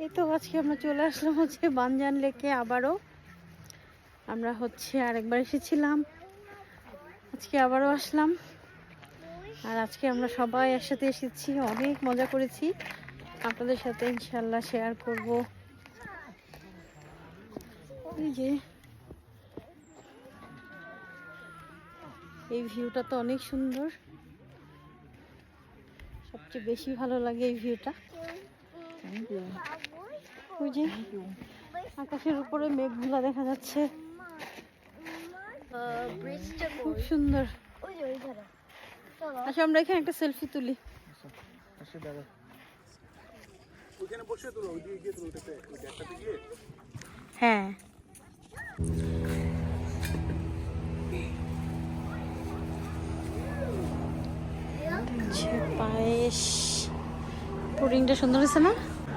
এই তো আজকে আমরা চলে আসলাম হচ্ছে বানজান লেকে আবারও। আমরা হচ্ছে আরেকবার এসেছিলাম, আজকে আবারও আসলাম। আর আজকে আমরা সবাই একসাথে এসেছি, অনেক মজা করেছি, আপনাদের সাথে ইনশাল্লাহ শেয়ার করব। এই যে এই ভিউটা তো অনেক সুন্দর, সবচেয়ে বেশি ভালো লাগে এই ভিউটা। ওই যে আকাশের উপরে মেঘগুলা দেখা যাচ্ছে, খুব সুন্দর। আচ্ছা আমরা এখানে একটা সেলফি তুলি। হ্যাঁ পায়েস, পুডিংটা সুন্দর হয়েছে না?